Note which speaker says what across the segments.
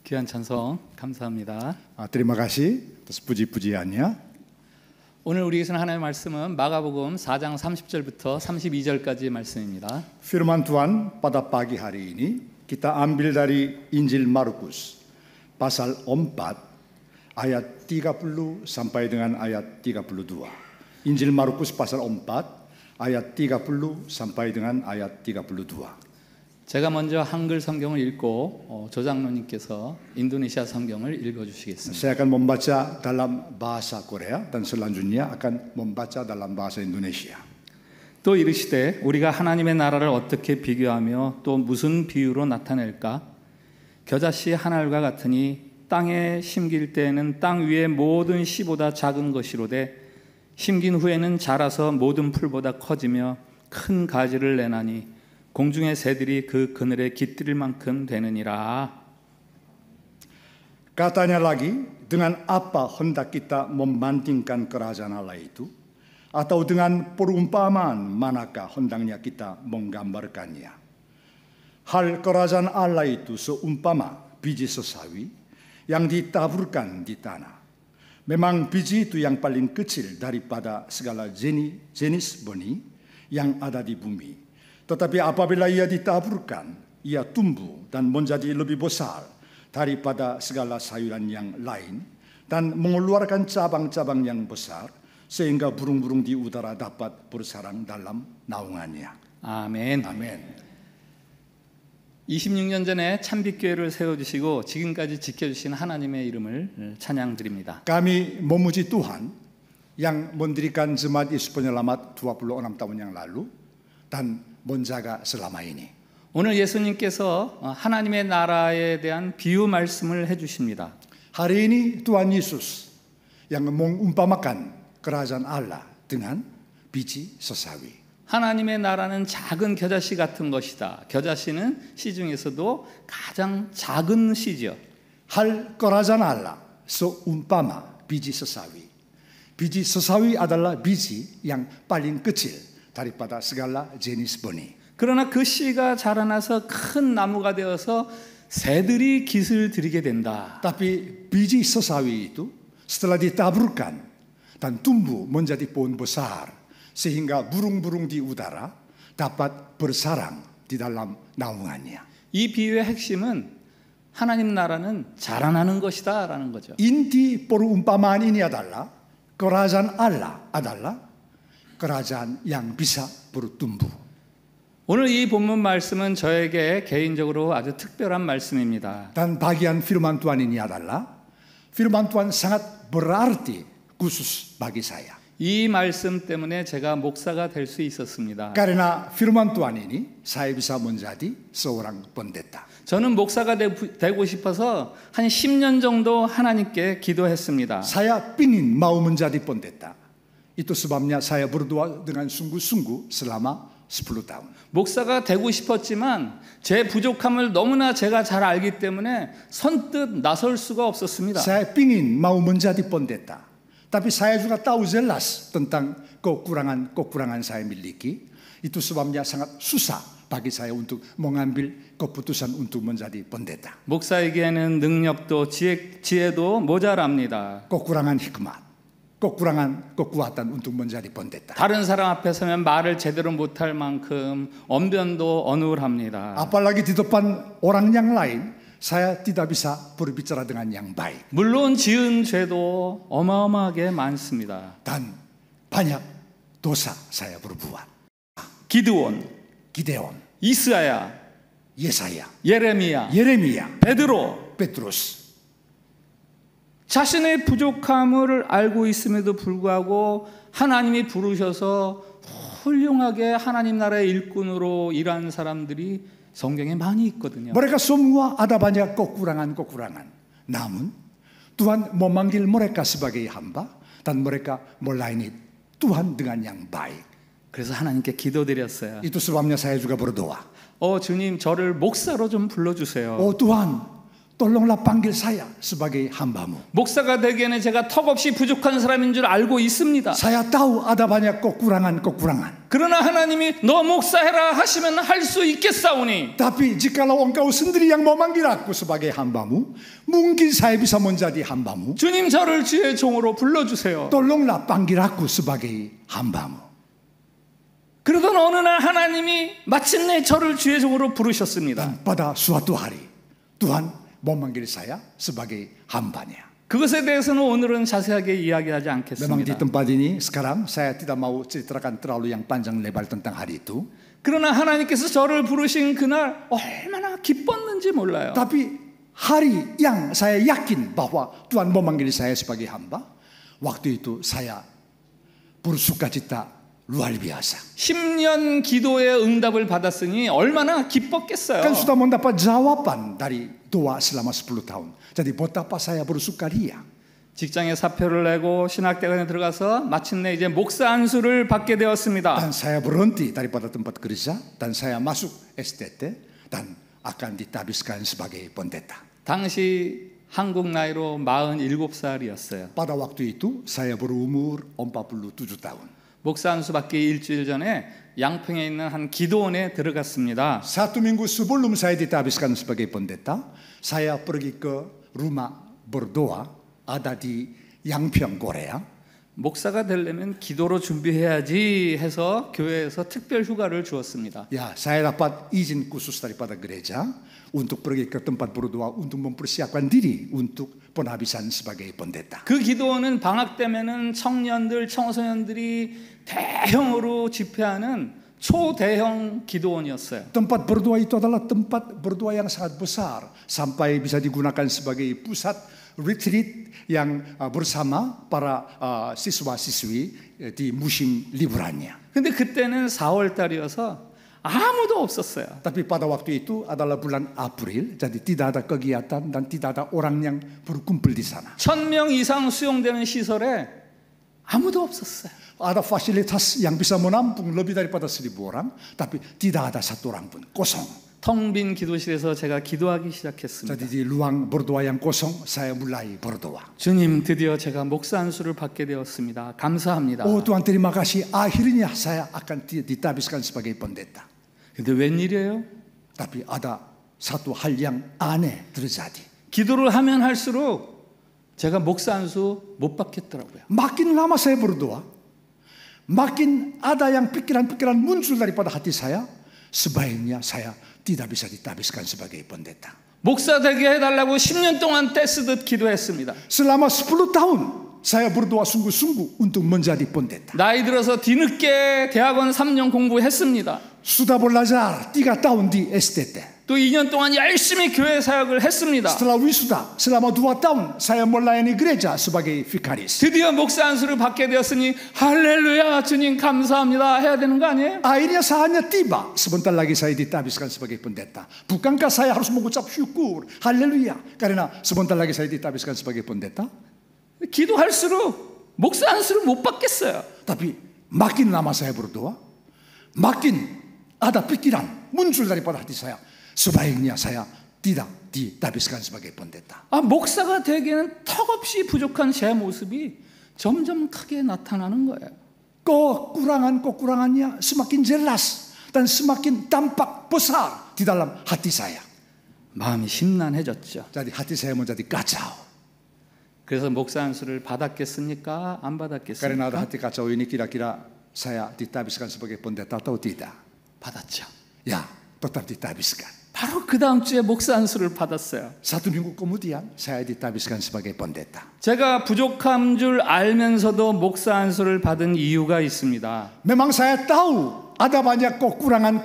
Speaker 1: 귀한 찬송 감사합니다.
Speaker 2: Terima kasih atas puji-pujiannya.
Speaker 1: 오늘 우리에게서 하나님의 말씀은 마가복음 4장 30절부터 32절까지의 말씀입니다.
Speaker 2: Firman Tuhan pada pagi hari ini kita ambil dari Injil Markus pasal 4 ayat 30 sampai dengan ayat 32. Injil Markus pasal 4 ayat 30 sampai dengan ayat 32.
Speaker 1: 제가 먼저 한글 성경을 읽고 조장로님께서 인도네시아 성경을 읽어주시겠습니다.
Speaker 2: Saya akan membaca dalam bahasa Korea dan selanjutnya akan membaca dalam bahasa Indonesia.
Speaker 1: 또 이르시되 우리가 하나님의 나라를 어떻게 비교하며 또 무슨 비유로 나타낼까? 겨자씨 한 알과 같으니 땅에 심길 때에는 땅 위의 모든 씨보다 작은 것이로되 심긴 후에는 자라서 모든 풀보다 커지며 큰 가지를 내나니 공중의 새들이 그 그늘에 깃들일 만큼 되느니라.
Speaker 2: Katanya lagi, dengan apa hendak kita membandingkan kerajaan Allah itu? Atau dengan perumpamaan manakah hendaknya kita menggambarkannya? Hal kerajaan Allah itu seumpama biji sesawi yang ditaburkan di tanah. Memang biji itu yang paling kecil daripada segala jenis benih yang ada di bumi. Tetapi apabila ia ditaburkan, ia tumbuh dan menjadi lebih besar daripada segala sayuran yang lain dan mengeluarkan cabang-cabang yang besar sehingga burung-burung di udara dapat bersarang dalam naungannya.
Speaker 1: 아멘.
Speaker 2: 아멘.
Speaker 1: 26년 전에 참빛교회를 세워주시고 지금까지 지켜주신 하나님의 이름을 찬양드립니다.
Speaker 2: Kami memuji Tuhan yang mendirikan Jemaat Yesus Penyelamat 26 tahun yang lalu dan menjaga selama ini.
Speaker 1: 오늘 예수님께서 하나님의 나라에 대한 비유 말씀을 해주십니다.
Speaker 2: Hari ini Tuhan Yesus yang mengumpamakan kerajaan Allah dengan biji sesawi.
Speaker 1: 하나님의 나라는 작은 겨자씨 같은 것이다. 겨자씨는 씨 중에서도 가장 작은 씨죠.
Speaker 2: Hal kerajaan Allah seumpama biji sesawi. Biji sesawi adalah biji yang paling kecil daripada segala jenis benih.
Speaker 1: 그러나 그 씨가 자라나서 큰 나무가 되어서 새들이 깃을 들이게 된다.
Speaker 2: Tapi biji sesawi itu setelah ditaburkan dan tumbuh menjadi pohon besar sehingga burung-burung di udara dapat bersarang di dalam naungannya.
Speaker 1: 이 비유의 핵심은 하나님 나라는 자라나는 것이다라는 거죠.
Speaker 2: Inti perumpamaan ini adalah kerajaan Allah adalah kerajaan yang bisa bertumbuh.
Speaker 1: 오늘 이 본문 말씀은 저에게 개인적으로 아주 특별한 말씀입니다.
Speaker 2: Dan bagian firman Tuhan ini adalah firman Tuhan sangat berarti khusus bagi saya.
Speaker 1: 이 말씀 때문에 제가 목사가 될 수 있었습니다.
Speaker 2: Karena firman Tuhan ini saya bisa menjadi seorang pendeta.
Speaker 1: 저는 목사가 되고 싶어서 한 10년 정도 하나님께 기도했습니다.
Speaker 2: Saya ingin mau menjadi pendeta. Itu sebabnya saya berdoa dengan sungguh-sungguh selama 10 tahun.
Speaker 1: 목사가 되고 싶었지만 제 부족함을 너무나 제가 잘 알기 때문에 선뜻 나설 수가 없었습니다.
Speaker 2: Saya ingin mau menjadi pendeta. Tapi saya juga tahu jelas tentang kekurangan saya miliki. Itu sebabnya sangat susah bagi saya untuk mengambil keputusan untuk menjadi pendeta.
Speaker 1: 목사에게는 능력도 지혜도 모자랍니다.
Speaker 2: Kekurangan hikmat, kekurangan kekuatan untuk menjadi pendeta.
Speaker 1: 다른 사람 앞에 서면 말을 제대로 못할 만큼 언변도 어눌합니다.
Speaker 2: Apalagi di depan orang yang lain, saya tidak bisa berbicara dengan yang baik.
Speaker 1: 물론 지은 죄도 어마어마하게 많습니다.
Speaker 2: Dan banyak dosa saya berbuat.
Speaker 1: 기드온,
Speaker 2: Gideon,
Speaker 1: 이스야,
Speaker 2: Yesaya,
Speaker 1: 예레미야,
Speaker 2: Yeremia,
Speaker 1: 베드로
Speaker 2: Petrus.
Speaker 1: 자신의 부족함을 알고 있음에도 불구하고 하나님이 부르셔서 훌륭하게 하나님 나라의 일꾼으로 일한 사람들이 성경에 많이 있거든요.
Speaker 2: Mereka semua ada banyak kekurangan-kekurangan. Namun Tuhan memanggil mereka sebagai hamba dan mereka melayani Tuhan dengan yang baik.
Speaker 1: 그래서 하나님께 기도드렸어요.
Speaker 2: Itu sebabnya saya juga berdoa.
Speaker 1: 주님 저를 목사로 좀 불러주세요.
Speaker 2: Oh Tuhan, tolonglah panggil saya sebagai hambamu.
Speaker 1: 목사가 되기에는 제가 턱없이 부족한 사람인 줄 알고 있습니다.
Speaker 2: Saya tahu ada banyak kekurangan-kekurangan.
Speaker 1: 그러나 하나님이 너 목사해라 하시면 할 수 있겠사오니
Speaker 2: Tapi jikalau engkau sendiri yang mau manggil aku sebagai hambamu, mungkin saya bisa menjadi hambamu.
Speaker 1: 주님 저를 주의 종으로 불러주세요.
Speaker 2: Tolonglah panggil aku sebagai hambamu.
Speaker 1: 그러던 어느 날 하나님이 마침내 저를 주의 종으로 부르셨습니다.
Speaker 2: Dan pada suatu hari, Tuhan mau manggil saya sebagai hambanya.
Speaker 1: 그것에 대해서는 오늘은 자세하게 이야기하지
Speaker 2: Memang di
Speaker 1: 않겠습니다.
Speaker 2: tempat ini sekarang saya tidak mau ceritakan terlalu yang panjang lebar tentang hari itu.
Speaker 1: 그러나 하나님께서 저를 부르신 그날 얼마나 기뻤는지 몰라요.
Speaker 2: Tapi hari yang saya yakin bahwa Tuhan mau manggil saya sebagai hamba, waktu itu saya bersukacita luar biasa.
Speaker 1: 10년 기도의 응답을 받았으니 얼마나 기뻤겠어요.
Speaker 2: Kan sudah mendapat jawaban dari doa selama 10 tahun. Jadi betapa saya bersukaria.
Speaker 1: 직장에 사표를 내고 신학대학원에 들어가서 마침내 이제 목사 안수를 받게 되었습니다.
Speaker 2: Dan saya berhenti daripada tempat kerja dan saya masuk STT dan akan ditabiskan sebagai pendeta.
Speaker 1: 당시 한국 나이로 47살이었어요.
Speaker 2: Pada waktu itu saya berumur 47 tahun.
Speaker 1: 목사 안수 받기 일주일 전에 양평에 있는 한 기도원에 들어갔습니다.
Speaker 2: 1 minggu sebelum saya ditabiskan sebagai pendeta, saya pergi ke rumah berdoa ada di Yangpyeong, Korea.
Speaker 1: 목사가 되려면 기도로 준비해야지 해서 교회에서 특별 휴가를 주었습니다.
Speaker 2: Ya, saya dapat izin khusus daripada gereja untuk pergi ke tempat berdoa untuk mempersiapkan diri untuk penghabisan sebagai pendeta.
Speaker 1: 그 기도원은 방학 때면은 청년들, 청소년들이 대형으로 집회하는 초대형 기도원이었어요.
Speaker 2: Tempat berdoa itu adalah tempat berdoa yang sangat besar sampai bisa digunakan sebagai pusat retreat yang bersama para siswa-siswi di musim liburannya.
Speaker 1: 근데 그때는 4월 달이어서 아무도 없었어요.
Speaker 2: Tapi pada waktu itu adalah bulan April, jadi tidak ada kegiatan dan tidak ada orang yang berkumpul di sana.
Speaker 1: 1000명 이상 수용되는 시설에 아무도 없었어요.
Speaker 2: Ada fasilitas yang bisa menampung lebih daripada 1000 orang, tapi tidak ada satu orang pun, kosong.
Speaker 1: 텅 빈 기도실에서 제가 기도하기 시작했습니다.
Speaker 2: Jadi di ruang berdoa yang kosong, saya mulai berdoa.
Speaker 1: 주님, 드디어 제가 목사 안수를 받게 되었습니다. 감사합니다.
Speaker 2: Oh Tuhan, terima kasih. Akhirnya saya akan ditabiskan sebagai pendeta.
Speaker 1: 근데 웬일이에요?
Speaker 2: Tapi ada satu hal yang aneh terjadi.
Speaker 1: 기도를 하면 할수록 제가 목사 안수 못 받겠더라고요.
Speaker 2: Makin lama saya berdoa, makin ada yang pikiran-pikiran muncul daripada hati saya. Sebaiknya saya tidak bisa ditabiskan sebagai pendeta.
Speaker 1: 목사 되게 해달라고 10년 동안 떼쓰듯 기도했습니다.
Speaker 2: Selama 10 tahun saya berdoa sungguh-sungguh untuk menjadi pendeta.
Speaker 1: 나이 들어서 뒤늦게 대학원 3년 공부했습니다.
Speaker 2: Sudah belajar 3 tahun di STT.
Speaker 1: 또 2년 동안 열심히 교회 사역을 했습니다.
Speaker 2: Setelah wisuda, selama 2 tahun saya melayani gereja sebagai vikaris.
Speaker 1: 드디어 목사 안수를 받게 되었으니 할렐루야 주님 감사합니다 해야 되는 거 아니에요?
Speaker 2: Akhirnya saatnya tiba. Sebentar lagi saya ditabiskan sebagai pendeta. Bukankah saya harus mengucap syukur? Haleluya. Karena sebentar lagi saya ditabiskan sebagai pendeta.
Speaker 1: 기도할수록 목사 안수를 못 받겠어요.
Speaker 2: Tapi makin lama saya berdoa, makin ada pikiran muncul daripada hati saya. Sebaiknya saya tidak ditabiskan sebagai pendeta.
Speaker 1: 목사가 되기에는 턱없이 부족한 제 모습이 점점 크게 나타나는 거예요.
Speaker 2: Kekurangannya semakin jelas dan semakin tampak besar di dalam hati saya.
Speaker 1: 마음이 심란해졌죠.
Speaker 2: Jadi hati saya menjadi kacau.
Speaker 1: 그래서 목사 안수를 받았겠습니까? 안
Speaker 2: Karena ada
Speaker 1: 받았겠습니까?
Speaker 2: hati kacau ini, kira-kira saya ditabiskan sebagai pendeta atau tidak?
Speaker 1: 받았죠.
Speaker 2: Ya, tetap ditabiskan.
Speaker 1: 바로 그 다음 주에 목사 안수를 받았어요.
Speaker 2: 1 minggu kemudian saya ditabiskan sebagai pendeta.
Speaker 1: 제가 부족한 줄 알면서도 목사 안수를 받은 이유가 있습니다.
Speaker 2: Memang saya tahu ada banyak kekurangan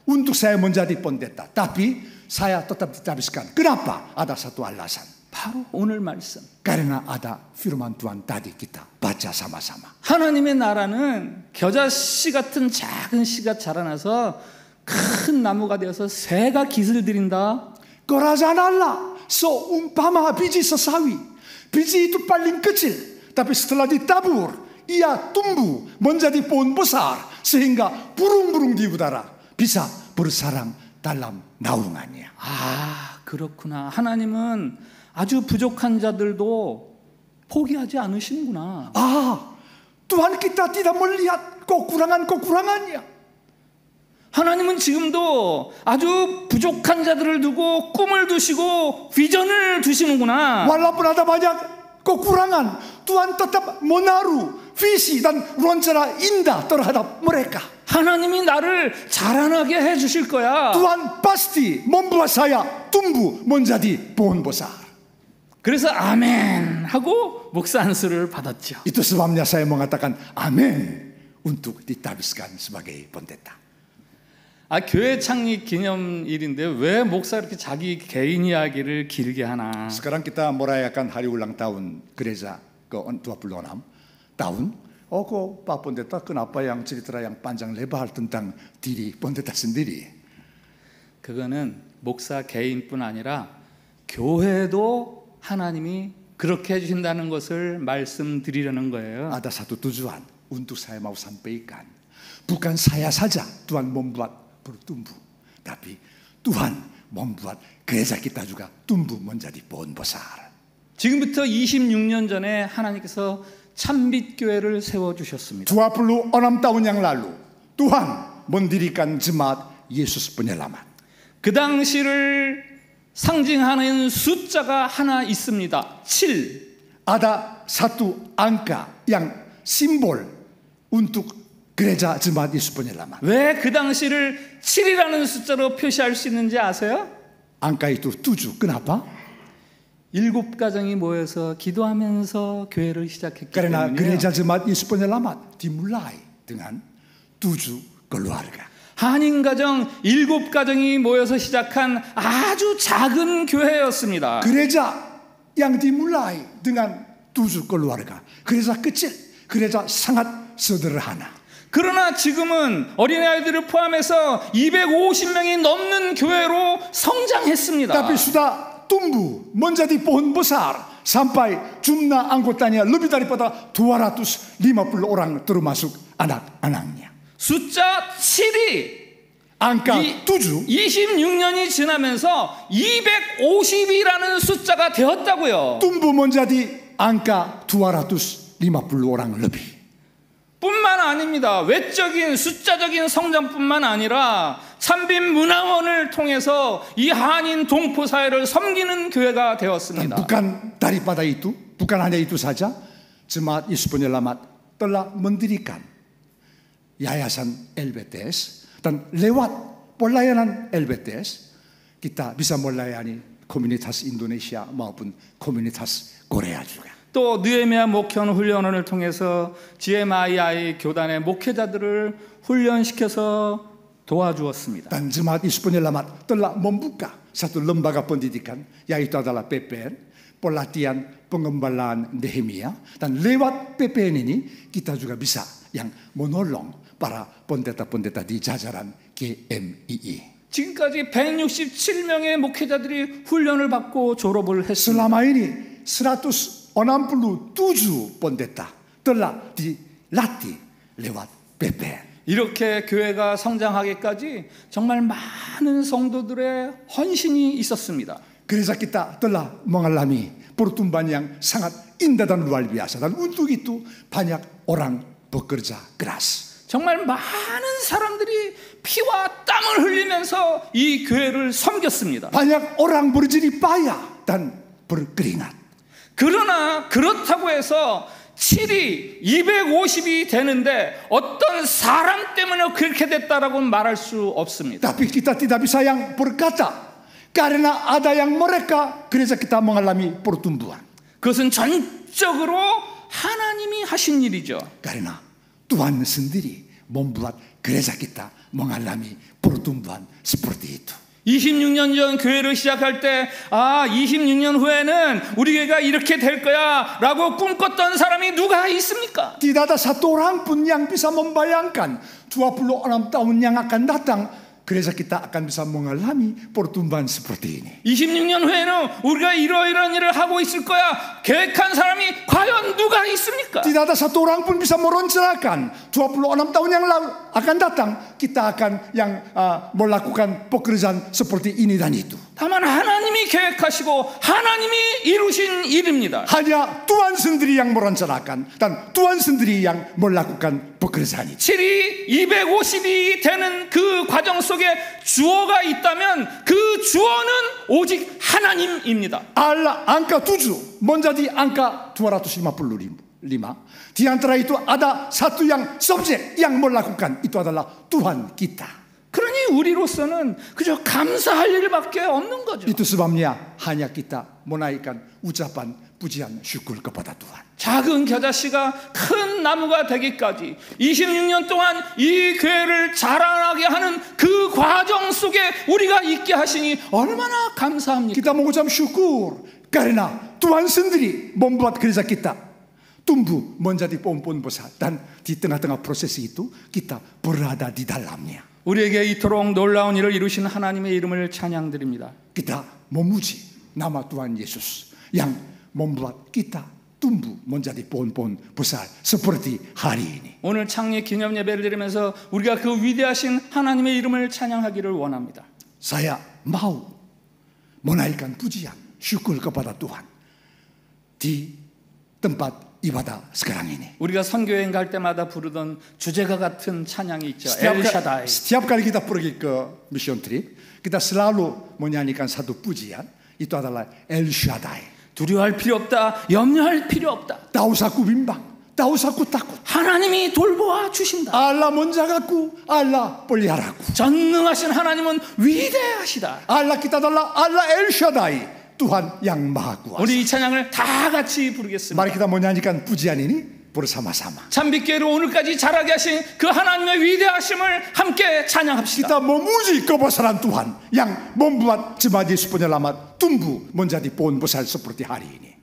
Speaker 2: untuk saya menjadi pendeta, tapi saya tetap ditabiskan. Kenapa? Ada satu alasan.
Speaker 1: 바로 오늘 말씀.
Speaker 2: Karena ada firman Tuhan tadi kita baca sama-sama.
Speaker 1: 하나님의 나라는 겨자씨 같은 작은 씨가 자라나서 큰 나무가 되어서 새가 깃을 들인다.
Speaker 2: Kerajaan Allah seumpama biji sesawi. Biji itu paling kecil, tapi setelah ditabur, ia tumbuh menjadi pohon besar sehingga burung-burung di udara bisa bersarang dalam naungannya.
Speaker 1: 그 그렇구나. 하나님은 아주 부족한 자들도 포기하지 않으시는구나.
Speaker 2: Tuhan kita tidak melihat kekurangan-kekurangannya.
Speaker 1: 하나님은 지금도 a주 부족한 자들을 두고 꿈을 두시고 비전을 두시는구나.
Speaker 2: Walaupun ada banyak kekurangan, Tuhan tetap menaruh visi dan rencana indah terhadap mereka.
Speaker 1: 하나님이 나를 자라나게 해 주실 거야.
Speaker 2: Tuhan pasti membuat saya tumbuh menjadi pohon besar.
Speaker 1: 그래서 아멘 하고 목사 안수를 받았죠.
Speaker 2: Itu sebabnya saya mengatakan amin untuk ditabiskan sebagai pendeta.
Speaker 1: 교회 창립 기념일인데 왜 목사 이렇게 자기 개인 이야기를 길게 하나?
Speaker 2: Sekarang kita merayakan hari ulang tahun gereja ke-26 tahun. Kok Pak Pendeta kenapa yang cerita yang panjang lebar tentang diri pendeta sendiri?
Speaker 1: 그거는 목사 개인뿐 아니라 교회도 하나님이 그렇게 해주신다는 것을 말씀드리려는 거예요.
Speaker 2: Ada satu tujuan untuk saya mau sampaikan. Bukan saya saja Tuhan membuat bertumbuh, tapi Tuhan membuat gereja kita juga tumbuh menjadi pohon besar.
Speaker 1: 지금부터 26년 전에 하나님께서 참빛교회를 세워주셨습니다.
Speaker 2: 26 tahun yang lalu Tuhan mendirikan jemaat Yesus Penyelamat.
Speaker 1: 그 당시를 상징하는 숫자가 하나 있습니다. 7.
Speaker 2: Ada satu angka yang simbol untuk gereja jemaat Yesus Penyelamat.
Speaker 1: 왜 그 당시를 7이라는 숫자로 표시할 수 있는지 아세요?
Speaker 2: Angka itu 7. Kenapa?
Speaker 1: 7가정이 모여서 기도하면서 교회를 시작했기
Speaker 2: Karena
Speaker 1: 때문이에요.
Speaker 2: gereja jemaat Yesus Penyelamat dimulai dengan 7 keluarga.
Speaker 1: 한인 가정 7가정이 모여서 시작한 아주 작은 교회였습니다.
Speaker 2: Gereja yang dimulai dengan 7 keluarga. Gereja kecil, gereja sangat sederhana.
Speaker 1: 그러나 지금은 어린아이들을 포함해서 250명이 넘는 교회로 성장했습니다.
Speaker 2: Tapi sudah tumbuh menjadi pohon besar sampai jumlah anggotanya lebih daripada 250 orang termasuk anak-anaknya.
Speaker 1: 숫자 7이
Speaker 2: Angka 7
Speaker 1: 26년이 지나면서 250이라는 숫자가 되었다고요.
Speaker 2: tumbuh menjadi angka 250 orang lebih.
Speaker 1: 뿐만 아닙니다. 외적인 숫자적인 성장뿐만 아니라 참빛 문화원을 통해서 이 한인 동포 사회를 섬기는 교회가
Speaker 2: Dan
Speaker 1: 되었습니다.
Speaker 2: bukan daripada itu, bukan hanya itu saja, jemaat Yesus Penyelamat telah mendirikan yayasan LBTS dan lewat pelayanan LBTS kita bisa melayani komunitas Indonesia maupun komunitas Korea juga.
Speaker 1: 또 느헤미야 목회원 훈련원을 통해서 GMII 교단의 목회자들을 훈련시켜서 도와주었습니다.
Speaker 2: Dan jemaat Yesus Penyelamat telah membuka satu lembaga pendidikan yaitu adalah PPN, pelatihan pengembalaan Nehemia, dan lewat PPN ini kita juga bisa yang menolong para pendeta-pendeta di jajaran GMII.
Speaker 1: 지금까지 167명의 목회자들이 훈련을 받고 졸업을 했습니다.
Speaker 2: Selama ini 167 pendeta telah dilatih lewat PPN.
Speaker 1: 이렇게 교회가 성장하기까지 정말 많은 성도들의 헌신이 있었습니다.
Speaker 2: Gereja kita telah mengalami pertumbuhan yang sangat indah dan luar biasa, dan untuk itu banyak orang bekerja keras.
Speaker 1: 정말 많은 사람들이 피와 땀을 흘리면서 이 교회를 섬겼습니다.
Speaker 2: Banyak orang berjerih payah dan berkeringat.
Speaker 1: 그러나 그렇다고 해서 7이 250이 되는데 어떤 사람 때문에 그렇게 됐다라고 말할 수 없습니다.
Speaker 2: Tapi kita tidak bisa yang berkata karena ada yang mereka gereja kita mengalami pertumbuhan.
Speaker 1: 그것은 전적으로 하나님이 하신 일이죠.
Speaker 2: Karena Tuhan sendiri membuat gereja kita mengalami pertumbuhan seperti itu.
Speaker 1: 26년 전 교회를 시작할 때 26년 후에는 우리 교회가 이렇게 될 거야 라고 꿈꿨던 사람이 누가 있습니까?
Speaker 2: Tidak ada satu orang pun yang bisa membayangkan 26 tahun yang akan datang gereja kita akan bisa mengalami pertumbuhan seperti ini.
Speaker 1: 26년 후에는 우리가 이러이러한 일을 하고 있을 거야 계획한 사람이 과연 누가 있습니까?
Speaker 2: Tidak ada satu orang pun bisa merencanakan 26 tahun yang lalu akan datang kita akan yang melakukan pekerjaan seperti ini dan itu.
Speaker 1: 다만 하나님이 계획하시고 하나님이 이루신 일입니다.
Speaker 2: Hanya Tuhan sendiri yang merencanakan dan Tuhan sendiri yang melakukan pekerjaan itu.
Speaker 1: 7이 250이 되는 그 과정 속에 주어가 있다면 그 주어는 오직 하나님입니다.
Speaker 2: Allah angka 7 menjadi angka 255. Di antara itu ada satu yang subjek yang melakukan, itu adalah Tuhan kita.
Speaker 1: 그러니 우리로서는 그저 감사할 일밖에 없는 거죠.
Speaker 2: Itu sebabnya hanya kita menaikkan ucapan pujian syukur kepada Tuhan.
Speaker 1: 작은 겨자씨가 큰 나무가 되기까지 26년 동안 이 교회를 자라나게 하는 그 과정 속에 우리가 있게 하시니 얼마나 감사합니까?
Speaker 2: Kita mengucap syukur karena Tuhan sendiri membuat gereja kita tumbuh menjadi pohon-pohon besar, dan di tengah-tengah proses itu kita berada di dalamnya.
Speaker 1: 우리에게 이토록 놀라운 일을 이루신 하나님의 이름을 찬양드립니다.
Speaker 2: Kita memuji nama Tuhan Yesus yang membuat kita tumbuh menjadi pohon-pohon besar seperti hari ini.
Speaker 1: 오늘 창립 기념 예배를 드리면서 우리가 그 위대하신 하나님의 이름을 찬양하기를 원합니다.
Speaker 2: Saya mau menaikkan pujian syukur kepada Tuhan di tempat ibadah sekarang ini.
Speaker 1: 우리가 선교여행 갈 때마다 부르던 주제가 같은 찬양이 있죠. 엘샤다이.
Speaker 2: Setiap kali kita pergi ke mission trip, kita selalu menyanyikan satu pujian, itu adalah El Shaddai.
Speaker 1: 두려워할 필요 없다. 염려할 필요 없다.
Speaker 2: Tak usah ku bimbang, tak usah ku takut.
Speaker 1: 하나님이 돌보아 주신다.
Speaker 2: Allah menjagaku, Allah peliharaku.
Speaker 1: 전능하신 하나님은 위대하시다.
Speaker 2: Allah kita adalah Allah El Shaddai, Tuhan yang maha kuasa.
Speaker 1: 우리 이 찬양을 다 같이 부르겠습니다.
Speaker 2: Mari kita menyanyikan pujian ini bersama-sama.
Speaker 1: 참빛교회를 오늘까지 자라게 하신 그 하나님의 위대하심을 함께 찬양합시다.
Speaker 2: Kita memuji kebesaran Tuhan yang membuat jemaat Yesus Penyelamat tumbuh menjadi pohon besar seperti hari ini.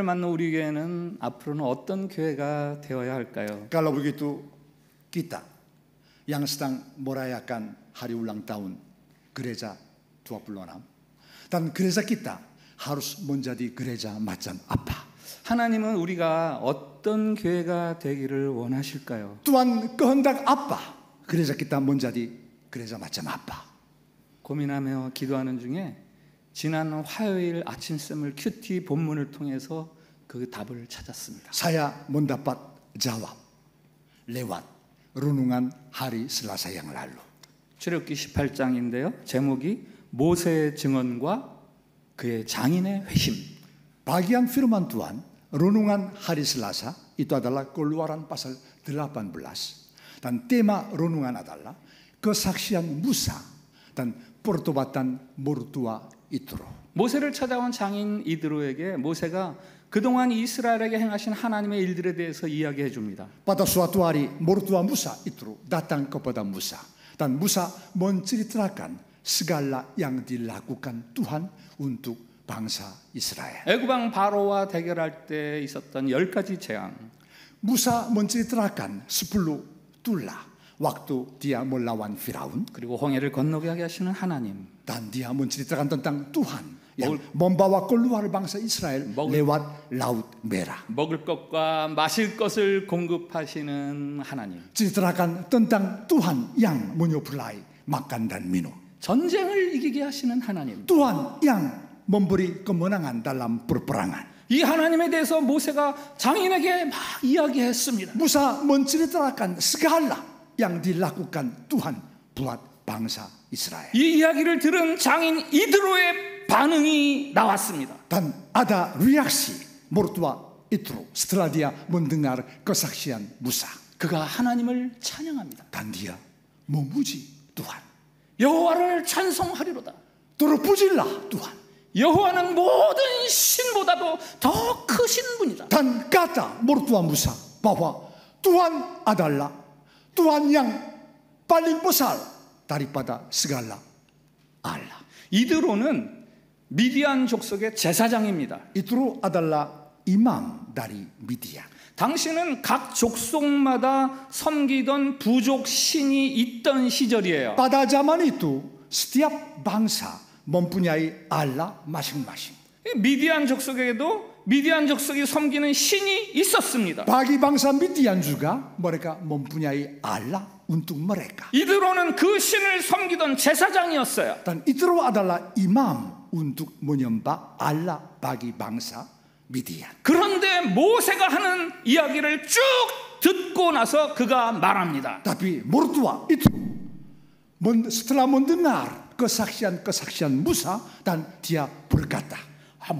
Speaker 1: 맞는 우리 교회는 앞으로는 어떤 교회가 되어야 할까요?
Speaker 2: Kalau begitu kita yang sedang merayakan hari ulang tahun gereja 26 dan gereja kita harus menjadi gereja macam apa?
Speaker 1: 하나님은 우리가 어떤 교회가 되기를 원하실까요?
Speaker 2: Tuhan kehendak apa? Gereja kita menjadi gereja macam apa?
Speaker 1: 고민하며 기도하는 중에 지난 화요일 아침샘을 큐티 본문을 통해서 그 답을 찾았습니다.
Speaker 2: Saya mendapat jawab lewat renungan hari Selasa yang lalu.
Speaker 1: 출애굽기 18장인데요. 제목이 모세의 증언과 그의 장인의 회심.
Speaker 2: Bagian firman Tuhan, renungan hari Selasa itu adalah Keluaran pasal 18 dan tema renungan adalah kesaksian Musa dan pertobatan mertua Yitro.
Speaker 1: 모세를 찾아온 장인 이드로에게 모세가 그동안 이스라엘에게 행하신 하나님의 일들에 대해서 이야기해 줍니다.
Speaker 2: Pada suatu hari mertua Musa Yitro datang kepada Musa dan Musa menceritakan segala yang dilakukan Tuhan untuk bangsa Israel.
Speaker 1: 애굽왕 바로와 대결할 때 있었던 10가지 재앙.
Speaker 2: Musa menceritakan 10 tulah waktu dia melawan Firaun.
Speaker 1: 그리고 홍해를 건너게 하게 하시는 하나님.
Speaker 2: Dan dia menceritakan tentang Tuhan yang membawa keluar bangsa Israel lewat Laut Merah.
Speaker 1: 먹을 것과 마실 것을 공급하시는 하나님.
Speaker 2: Ceritakan tentang Tuhan yang menyuplai makan dan minum.
Speaker 1: 전쟁을 이기게 하시는 하나님.
Speaker 2: Tuhan yang memberi kemenangan dalam peperangan.
Speaker 1: 이 하나님에 대해서 모세가 장인에게 막 이야기했습니다.
Speaker 2: Musa menceritakan segala yang dilakukan Tuhan buat bangsa Israel.
Speaker 1: 이 이야기를 들은 장인 이드로의 반응이 나왔습니다.
Speaker 2: Dan ada reaksi mertua Yitro setelah dia mendengar kesaksian Musa.
Speaker 1: 그가 하나님을 찬양합니다.
Speaker 2: Dan dia memuji Tuhan.
Speaker 1: 여호와를 찬송하리로다.
Speaker 2: Terpujilah Tuhan.
Speaker 1: 여호와는 모든 신보다도 더 크신 분이다.
Speaker 2: Dan kata mertua Musa bahwa Tuhan adalah Tuhan yang paling besar daripada segala Allah.
Speaker 1: 이드로는 미디안 족속의 제사장입니다.
Speaker 2: Yitro adalah imam dari Midian.
Speaker 1: 당시는 각 족속마다 섬기던 부족 신이 있던 시절이에요.
Speaker 2: Pada zaman itu setiap bangsa mempunyai Allah masing-masing.
Speaker 1: 미디안 족속에도 미디안 족속이 섬기는 신이 있었습니다.
Speaker 2: Bagi bangsa Midian juga mereka mempunyai Allah untuk mereka.
Speaker 1: 이드로는 그 신을 섬기던 제사장이었어요.
Speaker 2: Dan Yitro adalah imam untuk menyembah Allah bagi bangsa Midian.
Speaker 1: 그런데 모세가 하는 이야기를 쭉 듣고 나서 그가 말합니다.
Speaker 2: Tapi mertua itu setelah mendengar kesaksian Musa dan dia berkata,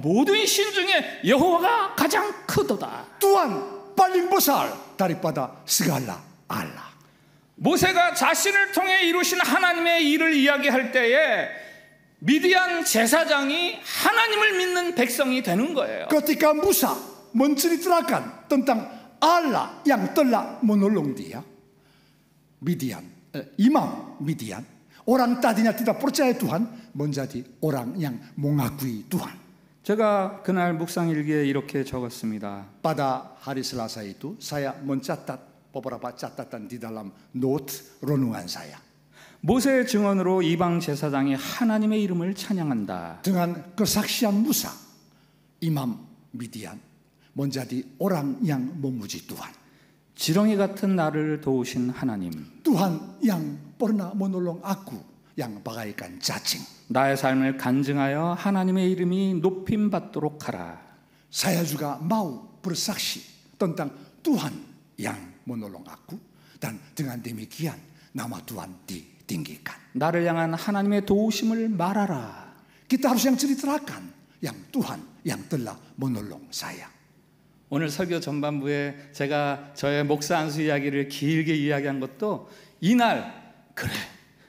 Speaker 1: 모든 신 중에 여호와가 가장 크도다.
Speaker 2: Tuhan paling besar daripada segala Allah.
Speaker 1: 모세가 자신을 통해 이루신 하나님의 일을 이야기할 때에 미디안 제사장이 하나님을 믿는 백성이 되는 거예요.
Speaker 2: Ketika Musa menceritakan tentang Allah yang telah menolong dia, imam Midian, orang tadinya tidak percaya Tuhan menjadi orang yang mengakui Tuhan.
Speaker 1: 제가 그날 묵상 일기에 이렇게 적었습니다.
Speaker 2: Pada hari Selasa itu saya mencatat beberapa catatan di dalam note renungan saya.
Speaker 1: 모세의 증언으로 이방 제사장이 하나님의 이름을 찬양한다.
Speaker 2: Dengan kesaksian Musa, imam Midian menjadi orang yang memuji Tuhan.
Speaker 1: 지렁이 같은 나를 도우신 하나님.
Speaker 2: Tuhan yang pernah menolong aku yang bagaikan cacing.
Speaker 1: 나의 삶을 간증하여 하나님의 이름이 높임 받도록 하라.
Speaker 2: Saya juga mau bersaksi tentang Tuhan yang menolong aku dan dengan demikian nama Tuhan ditinggikan.
Speaker 1: 나를 향한 하나님의 도우심을 말하라.
Speaker 2: Kita harus yang ceritakan yang Tuhan yang telah menolong saya.
Speaker 1: 오늘 설교 전반부에 제가 저의 목사 안수 이야기를 길게 이야기한 것도 이날 그래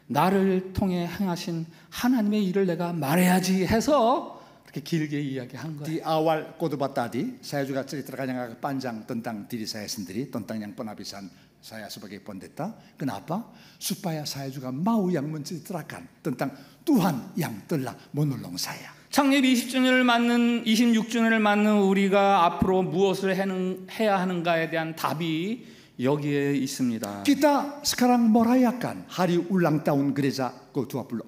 Speaker 1: 나를 통해 행하신 하나님의 일을 내가 말해야지 해서 이렇게 길게 이야기한 거예요.
Speaker 2: Di awal khotbah tadi saya juga ceritakan yang agak panjang tentang diri saya sendiri, tentang yang penabisan saya sebagai pendeta. Kenapa? Supaya saya juga mau yang menceritakan tentang Tuhan yang telah menolong saya.
Speaker 1: 창립 20주년을 맞는 26주년을 맞는 우리가 앞으로 무엇을 해야 하는가에 대한 답이 여기에 있습니다.
Speaker 2: Kita sekarang merayakan hari ulang tahun gereja ke-26.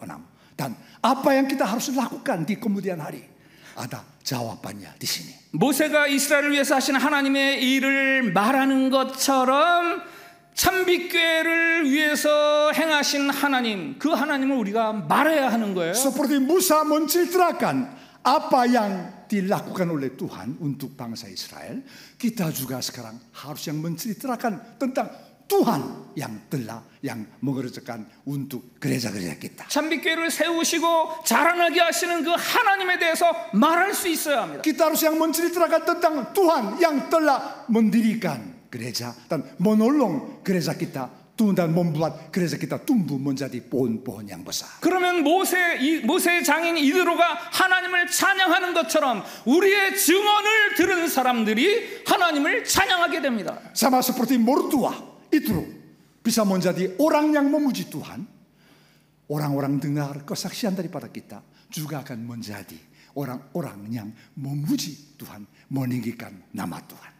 Speaker 2: Dan apa yang kita harus lakukan di kemudian hari? Ada jawabannya di sini.
Speaker 1: 모세가 이스라엘을 위해서 하신 하나님의 일을 말하는 것처럼 참빛교회를 위해서 행하신 하나님, 그 하나님을 우리가 말해야 하는 거예요.
Speaker 2: Seperti Musa menceritakan apa yang dilakukan oleh Tuhan untuk bangsa Israel, kita juga sekarang harus yang menceritakan tentang Tuhan yang telah yang mengerjakan untuk gereja-gereja kita.
Speaker 1: 참빛교회를 세우시고 자라나게 하시는 그 하나님에 대해서 말할 수 있어야 합니다.
Speaker 2: Kita harus yang menceritakan tentang Tuhan yang telah mendirikan gereja dan menolong gereja kita dan membuat gereja kita tumbuh menjadi pohon-pohon yang besar.
Speaker 1: 그러면 모세의 장인 이드로가 하나님을 찬양하는 것처럼 우리의 증언을 들은 사람들이 하나님을 찬양하게 됩니다.
Speaker 2: Sama seperti mertua Idro bisa menjadi orang yang memuji Tuhan. Orang-orang dengar kesaksian daripada kita juga akan menjadi orang-orang yang memuji Tuhan, meninggikan nama Tuhan.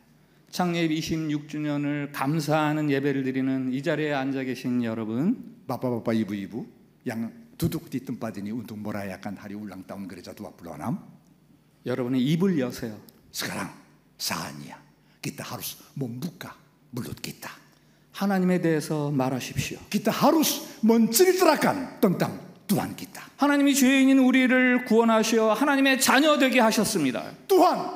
Speaker 1: 창립 26주년을 감사하는 예배를 드리는 이 자리에 앉아 계신 여러분,
Speaker 2: Bapak-bapak, ibu-ibu yang duduk di tempat ini untuk merayakan hari ulang tahun gereja 26.
Speaker 1: 여러분의 입을 여세요.
Speaker 2: Sekarang saatnya kita harus membuka mulut kita.
Speaker 1: 하나님에 대해서 말하십시오.
Speaker 2: Kita harus menceritakan tentang Tuhan kita.
Speaker 1: 하나님이 죄인인 우리를 구원하시어 하나님의 자녀 되게 하셨습니다.
Speaker 2: Tuhan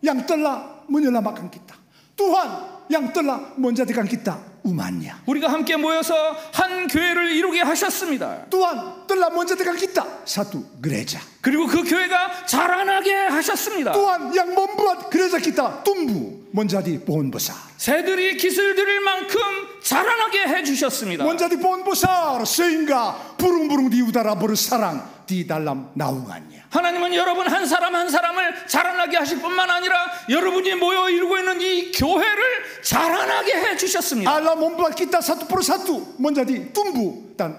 Speaker 2: yang telah menyelamatkan kita. Tuhan yang telah menjadikan kita umatnya.
Speaker 1: 우리가 함께 모여서 한 교회를 이루게 하셨습니다.
Speaker 2: Tuhan telah menjadikan kita satu gereja.
Speaker 1: 그리고 그 교회가 자라나게 하셨습니다.
Speaker 2: Tuhan yang membuat gereja kita tumbuh menjadi pohon besar.
Speaker 1: 새들이 기술 들일 만큼 자라나게 해주셨습니다.
Speaker 2: menjadi pohon besar sehingga burung-burung di udara bersarang di dalam naungannya.
Speaker 1: 하나님은 여러분 한 사람 한 사람을 자라나게 하실 뿐만 아니라 여러분이 모여 이루고 있는 이 교회를 자라나게 해주셨습니다.
Speaker 2: Allah membuat kita satu persatu menjadi tumbuh dan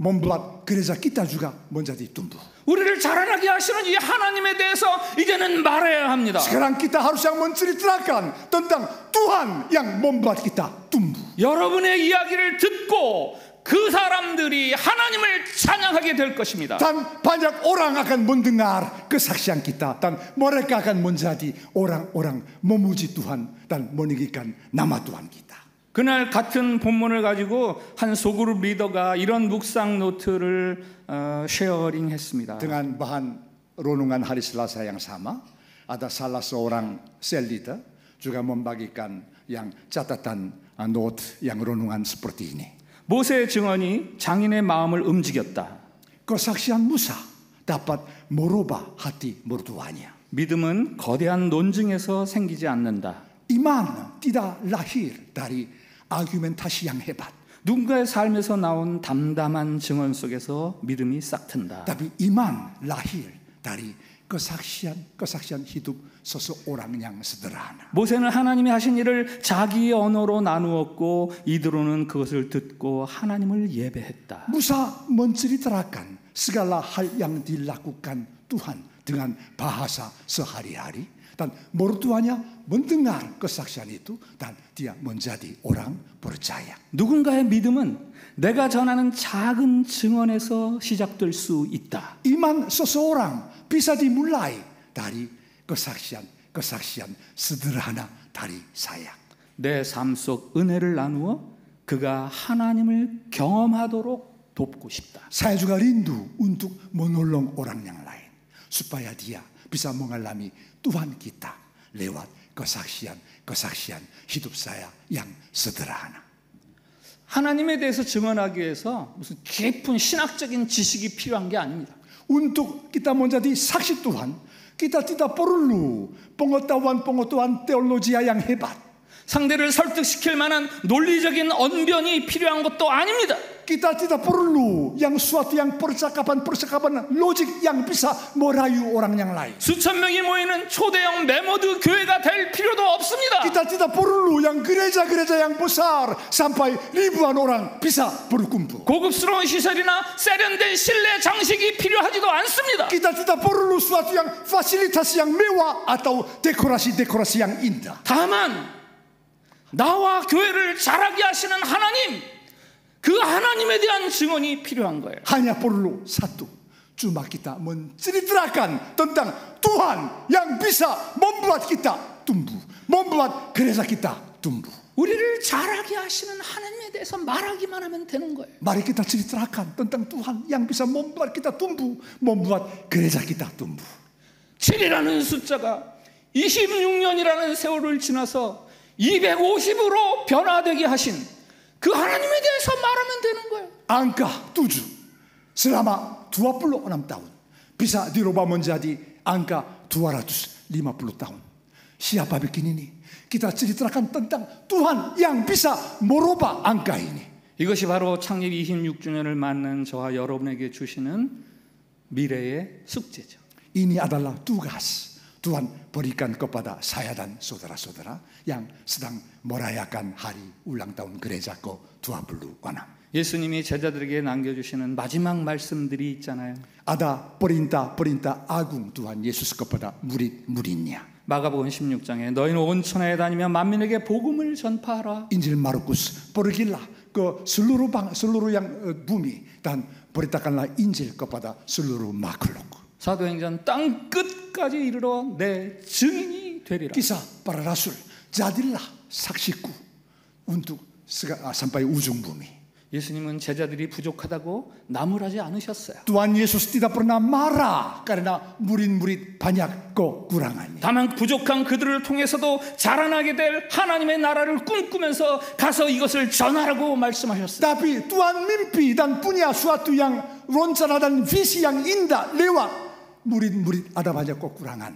Speaker 2: membuat gereja kita juga menjadi tumbuh.
Speaker 1: 우리를 자라나게 하시는 이 하나님에 대해서 이제는 말해야 합니다.
Speaker 2: Sekarang kita harus yang menceritakan tentang Tuhan yang membuat kita tumbuh.
Speaker 1: 여러분의 이야기를 듣고 그 사람들이 하나님을 찬양하게 될 것입니다.
Speaker 2: Dan banyak orang akan mendengar kesaksian kita dan mereka akan menjadi orang-orang memuji Tuhan dan meninggikan nama Tuhan kita.
Speaker 1: 그날 같은 본문을 가지고 한 소그룹 리더가 이런 묵상 노트를 쉐어링했습니다.
Speaker 2: Dengan bahan renungan hari Selasa yang sama, ada salah seorang sel leader juga membagikan yang catatan note yang renungan seperti ini.
Speaker 1: 모세의 증언이 장인의 마음을 움직였다.
Speaker 2: Kesaksian Musa dapat merubah hati mertuanya.
Speaker 1: 믿음은 거대한 논증에서 생기지 않는다.
Speaker 2: Iman tidak lahir dari argumentasi yang hebat.
Speaker 1: 누군가의 삶에서 나온 담담한 증언 속에서 믿음이 싹튼다.
Speaker 2: Tapi iman lahir dari kesaksian hidup seseorang yang sederhana.
Speaker 1: 모세는 하나님이 하신 일을 자기의 언어로 나누었고 이드로는 그것을 듣고 하나님을 예배했다.
Speaker 2: Musa menceritakan segala hal yang dilakukan Tuhan dengan bahasa sehari-hari dan mertuanya mendengar kesaksian itu dan dia menjadi orang percaya.
Speaker 1: 누군가의 믿음은 내가 전하는 작은 증언에서 시작될 수 있다.
Speaker 2: Iman seseorang bisa dimulai dari kesaksian sederhana dari saya.
Speaker 1: 내 삶 속 은혜를 나누어 그가 하나님을 경험하도록 돕고 싶다.
Speaker 2: Saya juga rindu untuk menolong orang yang lain supaya dia bisa mengalami Tuhan kita lewat kesaksian hidup saya yang sederhana.
Speaker 1: 하나님에 대해서 증언하기 위해서 무슨 깊은 신학적인 지식이 필요한 게 아닙니다.
Speaker 2: Untuk kita menjadi saksi Tuhan, kita tidak perlu pengetahuan teologi yang hebat.
Speaker 1: 상대를 설득시킬 만한 논리적인 언변이 필요한 것도 아닙니다.
Speaker 2: Kita tidak perlu yang suatu yang percakapan logik yang bisa merayu orang yang lain.
Speaker 1: 수천 명이 모이는 초대형 메모드 교회가 될 필요도 없습니다.
Speaker 2: Kita tidak perlu yang gereja yang besar sampai ribuan orang bisa berkumpul.
Speaker 1: 고급스러운 시설이나 세련된 실내 장식이 필요하지도 않습니다.
Speaker 2: Kita tidak perlu suatu yang fasilitas yang mewah atau dekorasi yang indah.
Speaker 1: 다만 나와 교회를 자라게 하시는 하나님, 그 하나님에 대한 증언이 필요한 거예요.
Speaker 2: Hanya perlu satu, cuma kita menceritakan tentang Tuhan yang bisa membuat kita tumbuh, membuat gereja kita tumbuh.
Speaker 1: 우리를 자라게 하시는 하나님에 대해서 말하기만 하면 되는 거예요.
Speaker 2: Mari kita ceritakan tentang Tuhan yang bisa membuat kita tumbuh, membuat gereja kita tumbuh.
Speaker 1: 7이라는 숫자가 26년이라는 세월을 지나서 250으로 변화되게 하신 그 하나님에 대해서 말하면 되는 거예요.
Speaker 2: Angka 7 selama 26 tahun bisa dirubah menjadi angka 250 tahun. Siapa bikin ini? Kita ceritakan tentang Tuhan yang bisa merubah angka ini.
Speaker 1: 이것이 바로 창립 26주년을 맞는 저와 여러분에게 주시는 미래의 숙제죠.
Speaker 2: Ini adalah tugas Tuhan berikan kepada saya dan saudara-saudara yang sedang merayakan hari ulang tahun gereja ke-26.
Speaker 1: 예수님이 제자들에게 남겨주시는 마지막 말씀들이 있잖아요.
Speaker 2: Ada perintah agung Tuhan Yesus kepada murid-muridnya.
Speaker 1: 마가복음 16장에 너희는 온 천하에 다니며 만민에게 복음을 전파하라.
Speaker 2: Injil Markus, pergilah ke seluruh yang bumi dan beritakanlah Injil kepada seluruh makhluk.
Speaker 1: 사도행전 땅 끝까지 이르러 내 증인이 되리라.
Speaker 2: Kisah para rasul, jadilah saksiku untuk sampai ujung bumi.
Speaker 1: 예수님은 제자들이 부족하다고 나무라지 않으셨어요.
Speaker 2: Tuhan Yesus tidak pernah marah karena murid-murid banyak kekurangannya.
Speaker 1: 다만 부족한 그들을 통해서도 자라나게 될 하나님의 나라를 꿈꾸면서 가서 이것을 전하라고 말씀하셨어요.
Speaker 2: Tapi Tuhan mimpi dan punya suatu yang rencana dan visi yang indah lewat murid-murid ada banyak kekurangan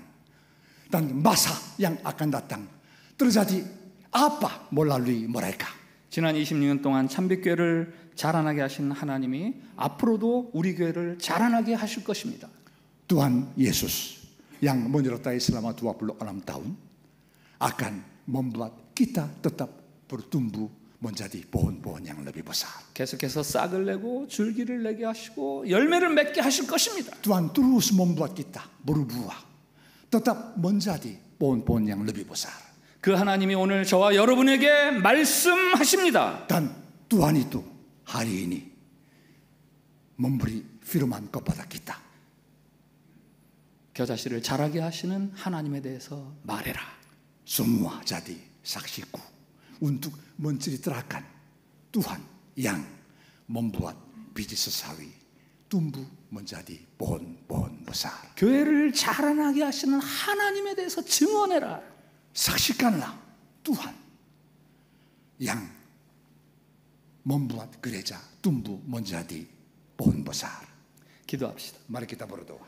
Speaker 2: dan masa yang akan datang terjadi apa melalui mereka.
Speaker 1: 지난 26년 동안 참빛교회를 자라나게 하신 하나님이 앞으로도 우리 교회를 자라나게 하실 것입니다.
Speaker 2: Tuhan Yesus yang menyertai selama 26 tahun akan membuat kita tetap bertumbuh menjadi pohon-pohon yang lebih besar.
Speaker 1: 계속해서 싹을 내고 줄기를 내게 하시고 열매를 맺게 하실 것입니다.
Speaker 2: Tuhan terus membuat kita berbuah, tetap menjadi pohon-pohon yang lebih besar.
Speaker 1: 그 하나님이 오늘 저와 여러분에게 말씀하십니다.
Speaker 2: Dan Tuhan itu hari ini memberi firman kepada kita.
Speaker 1: 겨자씨를 자라게 하시는 하나님에 대해서 말해라.
Speaker 2: Semua jadi saksiku untuk menceritakan Tuhan yang membuat biji sesawi tumbuh menjadi pohon-pohon besar.
Speaker 1: 교회를 자라나게 하시는 하나님에 대해서 증언해라.
Speaker 2: Saksikanlah Tuhan yang membuat gereja tumbuh menjadi pohon besar.
Speaker 1: 기도합시다.
Speaker 2: Mari kita berdoa.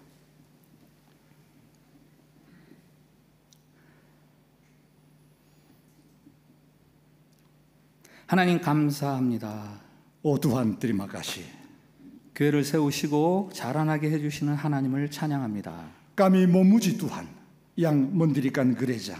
Speaker 1: 하나님 감사합니다.
Speaker 2: Oh Tuhan, terima kasih.
Speaker 1: 교회를 세우시고 자라나게 해주시는 하나님을 찬양합니다.
Speaker 2: Kami memuji Tuhan yang mendirikan gereja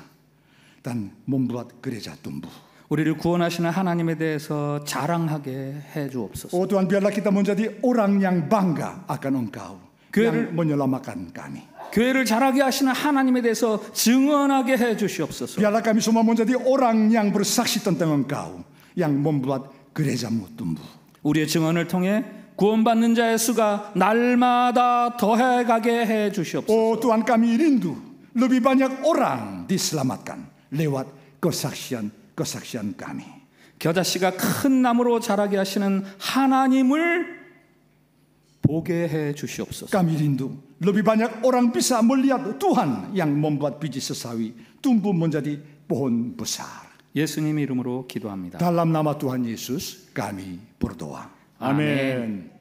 Speaker 2: dan membuat gereja tumbuh.
Speaker 1: 우리를 구원하시는 하나님에 대해서 자랑하게 해주옵소서.
Speaker 2: Oh Tuhan, biarlah kita menjadi orang yang bangga akan Engkau yang menyelamatkan kami.
Speaker 1: 교회를 자라게 하시는 하나님에 대해서 증언하게 해주시옵소서.
Speaker 2: Biarlah kami semua menjadi orang yang bersaksi tentang Engkau yang membuat gerejamu tumbuh.
Speaker 1: 우리의 증언을 통해 구원받는 자의 수가 날마다 더해가게 해주시옵소서.
Speaker 2: Oh Tuhan, kami rindu lebih banyak orang diselamatkan lewat kesaksian kami.
Speaker 1: 겨자씨가 큰 나무로 자라게 하시는 하나님을 보게 해 주시옵소서.
Speaker 2: Kami rindu lebih banyak orang bisa melihat Tuhan yang membuat biji sesawi tumbuh menjadi pohon besar.
Speaker 1: 예수님 이름으로 기도합니다.
Speaker 2: Dalam nama Tuhan Yesus kami berdoa. Amin.